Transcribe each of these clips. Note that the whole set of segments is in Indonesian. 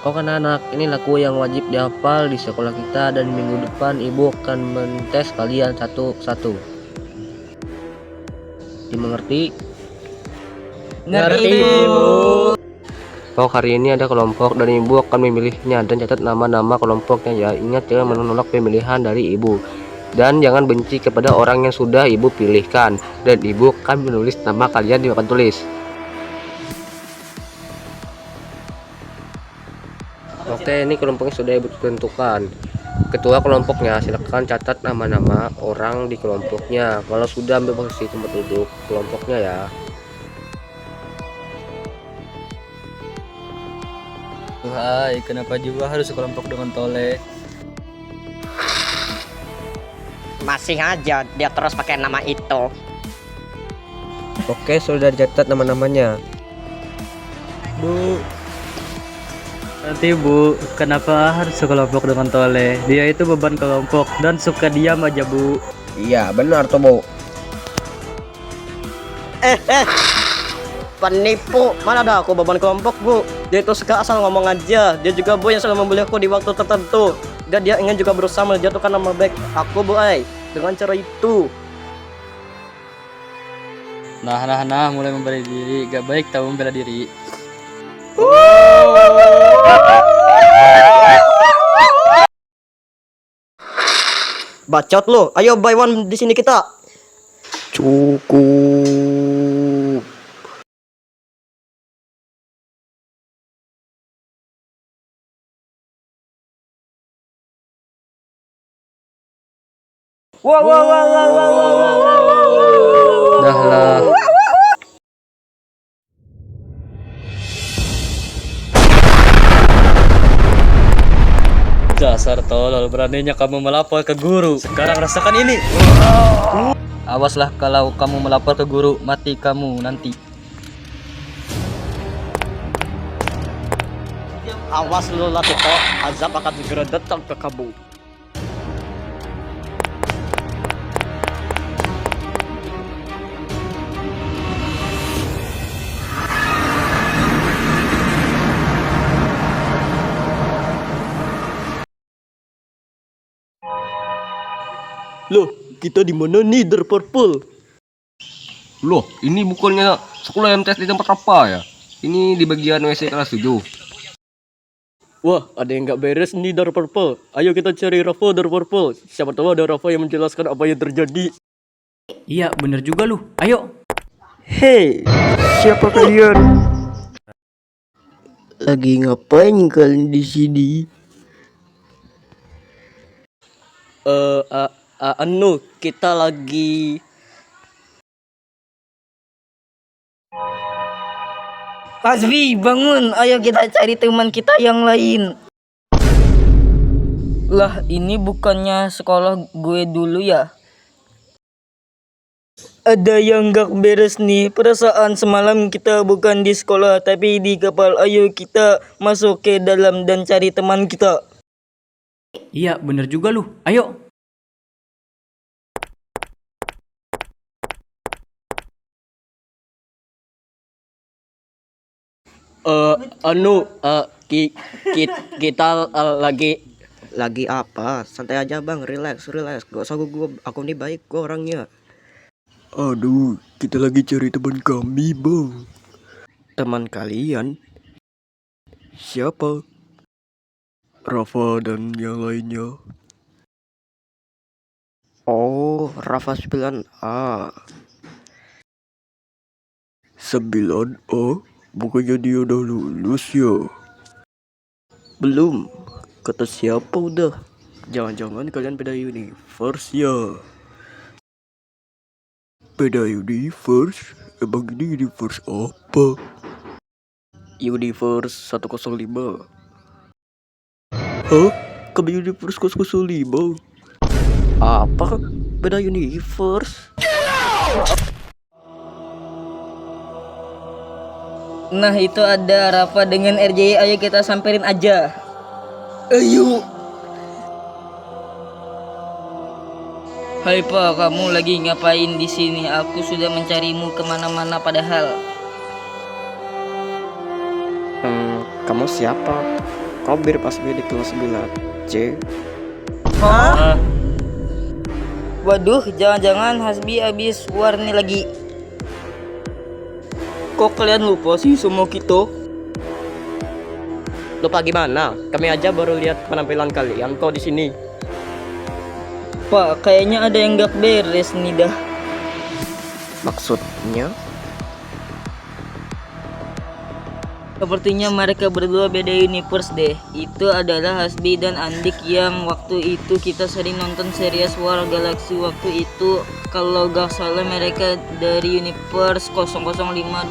Oke anak-anak, ini lagu yang wajib dihafal di sekolah kita dan minggu depan ibu akan mentes kalian satu-satu. Dimengerti? Ngerti, Bu. Oh, hari ini ada kelompok dan ibu akan memilihnya dan catat nama-nama kelompoknya ya. Ingat jangan menolak pemilihan dari ibu. Dan jangan benci kepada orang yang sudah ibu pilihkan. Dan ibu akan menulis nama kalian di papan tulis. Oke, ini kelompoknya sudah ibu tentukan. Ketua kelompoknya silakan catat nama-nama orang di kelompoknya. Kalau sudah ambil posisi tempat duduk kelompoknya ya. Hai, kenapa juga harus sekelompok dengan Tole? Masih aja dia terus pakai nama itu. Oke, sudah dicatat nama-namanya. Bu, nanti Bu, kenapa harus sekelompok dengan Tole? Dia itu beban kelompok dan suka diam aja, Bu. Iya, benar tuh, Bu. Penipu, mana ada aku beban kelompok, Bu. Dia itu suka asal ngomong aja. Dia juga Bu yang selalu membeli aku di waktu tertentu. Dan dia ingin juga berusaha menjatuhkan nama baik aku, Bu, dengan cara itu. Nah, mulai membela diri. Gak baik tahu membela diri. Bacot lo, ayo buy one di sini kita. Cukup. Dah lah. Dasar tolol, beraninya kamu melapor ke guru. Sekarang rasakan ini. Awaslah kalau kamu melapor ke guru, mati kamu nanti. Awas lu Latito, azab akan segera datang ke kamu. Loh, kita di mana nih, Der Purple? Loh, ini bukannya sekolah MTs di tempat apa ya? Ini di bagian WC kelas 7. Wah, ada yang nggak beres nih Der Purple. Ayo kita cari Rafa Der Purple. Siapa tahu ada Rafa yang menjelaskan apa yang terjadi. Iya, bener juga lu. Ayo. Hei, siapa kalian? Lagi ngapain kalian di sini? Kita lagi Azwi, bangun. Ayo kita cari teman kita yang lain. Lah, ini bukannya sekolah gue dulu ya? Ada yang gak beres nih. Perasaan semalam kita bukan di sekolah tapi di kapal. Ayo kita masuk ke dalam dan cari teman kita. Iya, bener juga lu. Ayo. kita lagi apa? Santai aja bang, relax. Gak usah aku nih baik gue orangnya. Aduh, kita lagi cari teman kami, Bang. Teman kalian? Siapa? Rafa dan yang lainnya. Oh, Rafa 9A. 9A? Bukannya dia udah lulus ya? Belum. Kata siapa udah? Jangan-jangan kalian beda universe ya? Beda universe? Emang ini universe apa? Universe 105. Hah? Kami universe 005? Apa? Beda universe? Nah, itu ada Rafa dengan RJ. Ayo kita samperin aja. Ayo. Hai Pak, kamu lagi ngapain di sini? Aku sudah mencarimu kemana-mana padahal. Kamu siapa? Kau bir pas di kelas 9 C. Ah, Waduh, jangan-jangan Hasbi habis warni lagi. Kok kalian lupa sih semua kita? Lupa gimana? Kami aja baru lihat penampilan kalian kok di sini. Pak, kayaknya ada yang gak beres nih dah. Maksudnya? Sepertinya mereka berdua beda universe deh. Itu adalah Hasbi dan Andik yang waktu itu kita sering nonton series War Galaxy waktu itu. Kalau gak salah mereka dari universe 005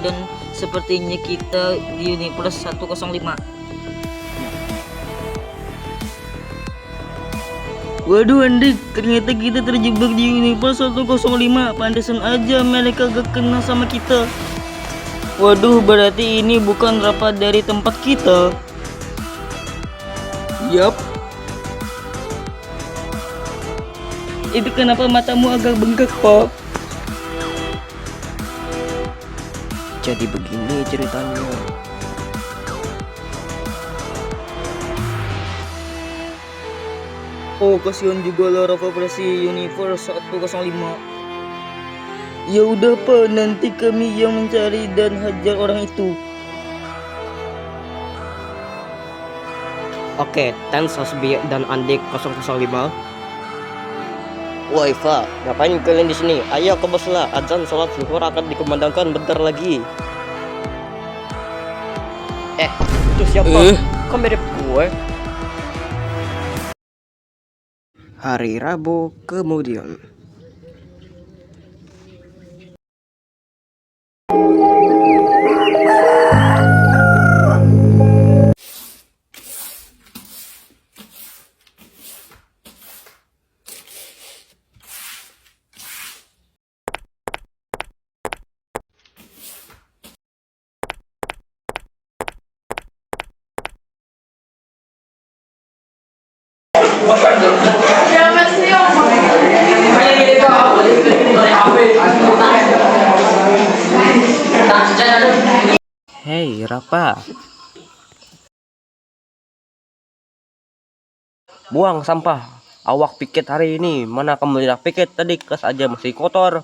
dan sepertinya kita di universe 105. Waduh Andik, ternyata kita terjebak di universe 105. Pantesan aja mereka gak kenal sama kita. Waduh, berarti ini bukan rapat dari tempat kita. Yap. Itu kenapa matamu agak bengkak, Pak? Jadi begini ceritanya. Oh, kasihan juga lah Rafa versi Universe 105. Ya udah Pak, nanti kami yang mencari dan hajar orang itu. Oke, thanks Hasbi dan Andik 005. Woi Fa, ngapain kalian di sini? Ayo ke bos lah, azan sholat zuhur akan dikumandangkan bentar lagi. Itu siapa? Kok mirip gue? Hari Rabu kemudian. Hei, Rafa. Buang sampah. Awak piket hari ini. Mana kamu tidak piket tadi? Kelas aja masih kotor.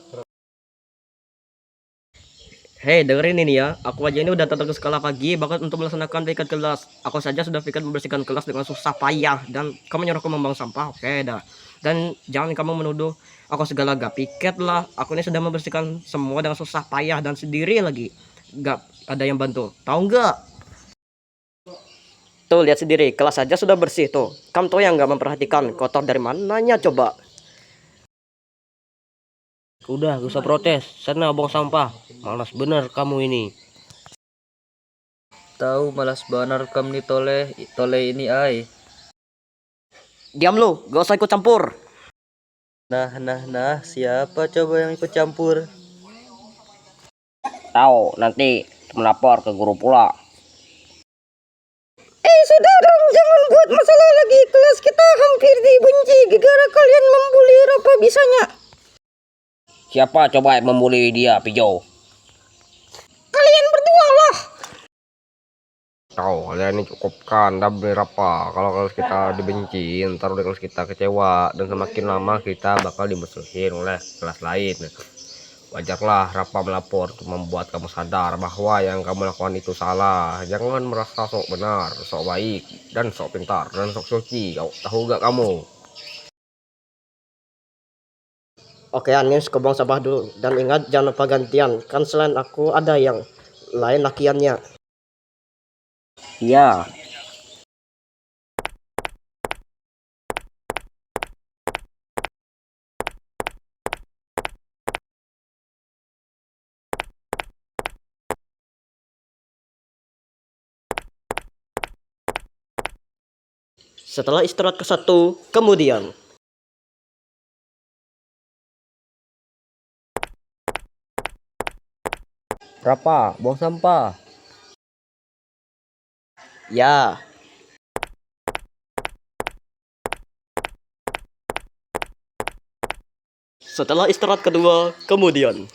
Hei, dengerin ini ya. Aku aja ini udah datang ke sekolah pagi bahkan untuk melaksanakan piket kelas. Aku saja sudah piket membersihkan kelas dengan susah payah dan kamu nyuruhku membuang sampah. Oke dah. Dan jangan kamu menuduh aku segala gak piket lah. Aku ini sudah membersihkan semua dengan susah payah dan sendiri lagi. Gak ada yang bantu. Tahu nggak? Tuh lihat sendiri, kelas saja sudah bersih tuh. Kamu tuh yang nggak memperhatikan, kotor dari mananya coba? Udah, gak usah protes. Sana buang sampah. Malas bener kamu ini. tahu malas banar kam nih tole ini ay. Diam lu, gak usah ikut campur. Nah, siapa coba yang ikut campur? Tahu, nanti melapor ke guru pula. Sudah dong, jangan buat masalah lagi. Kelas kita hampir dibenci gara-gara kalian membuli Rafa bisanya. Siapa coba yang membuli dia, Pijo? Kalian berdua lah. Tahu, kalian ini cukupkan. Dan berapa? Kalau kelas kita dibenci, ntar udah kelas kita kecewa. Dan semakin lama kita bakal dimusuhin oleh kelas lain. Wajarlah Rafa melapor untuk membuat kamu sadar bahwa yang kamu lakukan itu salah. Jangan merasa sok benar, sok baik, dan sok pintar, dan sok suci. Tahu gak kamu? Oke, Anis, kau buang sampah dulu. Dan ingat, jangan lupa gantian. Kan selain aku, ada yang lain lakiannya. Iya. Setelah istirahat ke-1, kemudian. Rafa, buang sampah. Ya. Setelah istirahat kedua, kemudian.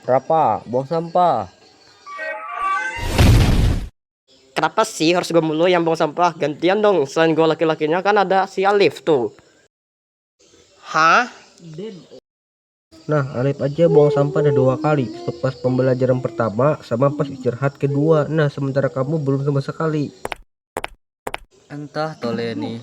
Rafa, buang sampah. Kenapa sih harus gue mulu yang buang sampah? Gantian dong, selain gue laki-lakinya kan ada si Alif tuh. Hah? Nah, Alif aja buang sampah ada 2 kali, pas pembelajaran pertama sama pas istirahat kedua. Nah, sementara kamu belum sama sekali. Entah Tole nih.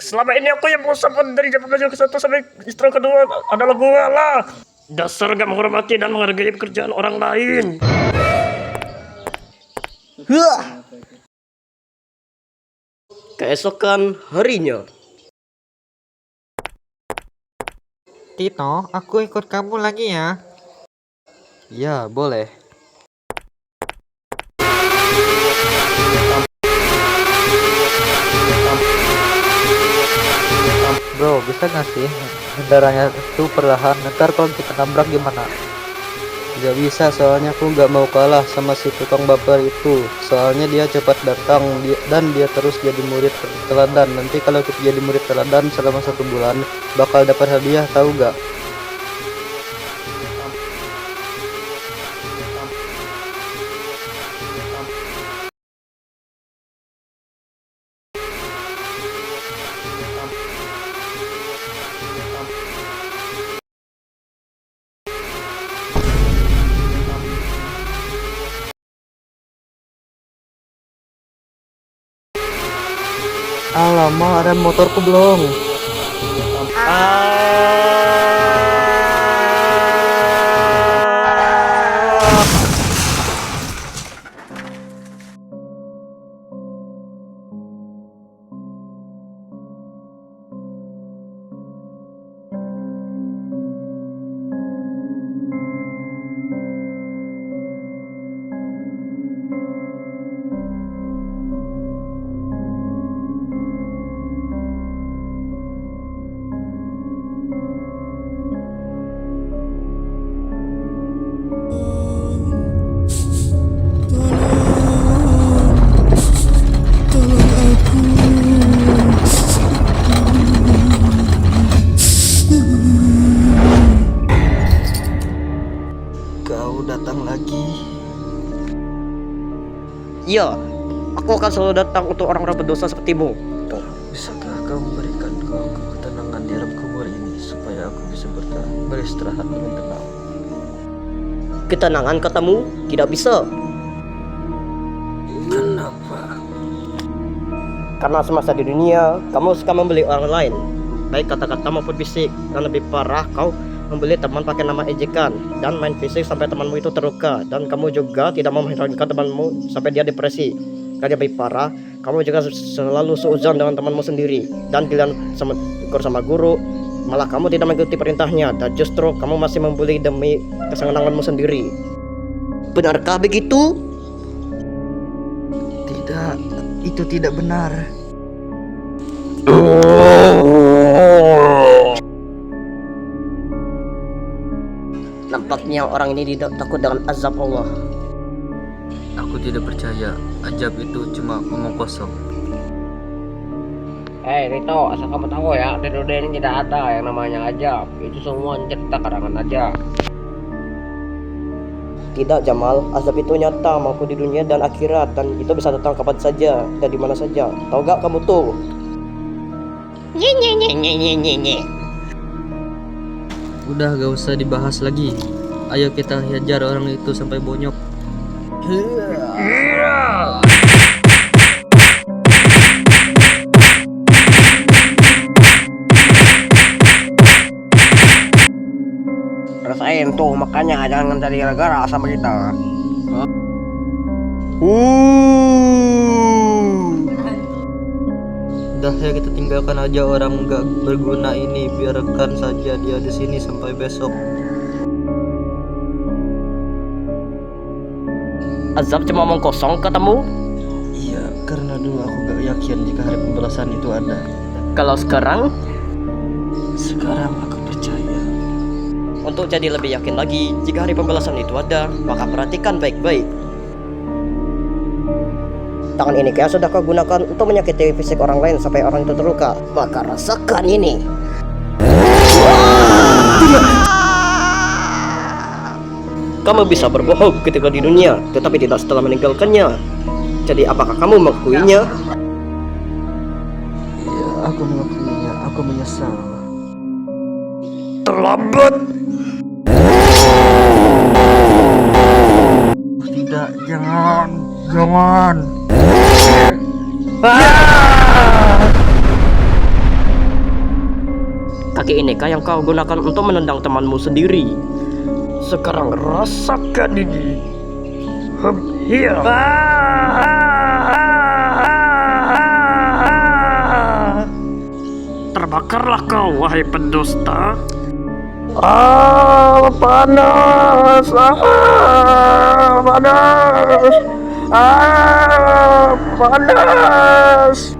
Selama ini aku yang buang sampah dari jam pelajaran ke-1 sampai istirahat kedua adalah gue lah. Dasar gak menghormati dan menghargai pekerjaan orang lain. Keesokan harinya. Tito, aku ikut kamu lagi ya. Ya, boleh. Bro, bisa gak sih kendaranya itu perlahan? Ntar kalau kita nabrak gimana? Gak bisa, soalnya aku gak mau kalah sama si tukang baper itu. Soalnya dia cepat datang dan dia terus jadi murid teladan. Nanti kalau kita jadi murid teladan selama 1 bulan bakal dapat hadiah, tahu gak? Alamak, rem motorku belum. Kau datang lagi. Iya, aku akan selalu datang untuk orang-orang berdosa sepertimu. Bisakah kau memberikan aku ketenangan di dalam kubur ini supaya aku bisa beristirahat dengan tenang? Ketenangan katamu? Tidak bisa. Kenapa? Karena semasa di dunia, kamu suka membeli orang lain, baik kata-kata maupun fisik. Dan lebih parah, kau membeli teman pakai nama ejekan dan main fisik sampai temanmu itu terluka. Dan kamu juga tidak mau menghilangkan temanmu sampai dia depresi. Dan yang lebih parah, kamu juga selalu seuzon dengan temanmu sendiri. Dan giliran sama guru, malah kamu tidak mengikuti perintahnya. Dan justru kamu masih membuli demi kesenanganmu sendiri. Benarkah begitu? Tidak, itu tidak benar. Nampaknya orang ini tidak takut dengan azab Allah. Aku tidak percaya. Ajab itu cuma omong kosong. Rito, asal kamu tahu ya, di dunia ini tidak ada yang namanya ajab. Itu semua cerita karangan aja. Tidak Jamal, azab itu nyata maupun di dunia dan akhirat, dan itu bisa datang kapan saja dan di mana saja. Tahu gak kamu tuh? Udah gak usah dibahas lagi. Ayo kita hajar orang itu sampai bonyok. Rasain tuh, makanya jangan cari gara-gara sama kita. Udah ya, kita tinggalkan aja orang gak berguna ini. Biarkan saja dia di sini sampai besok. Azab cuma omong kosong katamu? Iya, karena dulu aku gak yakin jika hari pembalasan itu ada. Kalau sekarang, Aku percaya. untuk jadi lebih yakin lagi jika hari pembalasan itu ada, maka perhatikan baik-baik. Tangan ini kayak sudah kau gunakan untuk menyakiti fisik orang lain sampai orang itu terluka. Maka rasakan ini. Kamu bisa berbohong ketika di dunia, tetapi tidak setelah meninggalkannya. Jadi apakah kamu mengakuinya? Iya, aku mengakuinya. Aku menyesal. Terlambat. Tidak, jangan. Jangan. Kaki inikah yang kau gunakan untuk menendang temanmu sendiri? Sekarang rasakan ini. Hiya. Terbakarlah kau, wahai pendusta. Panas. Panas. Panas.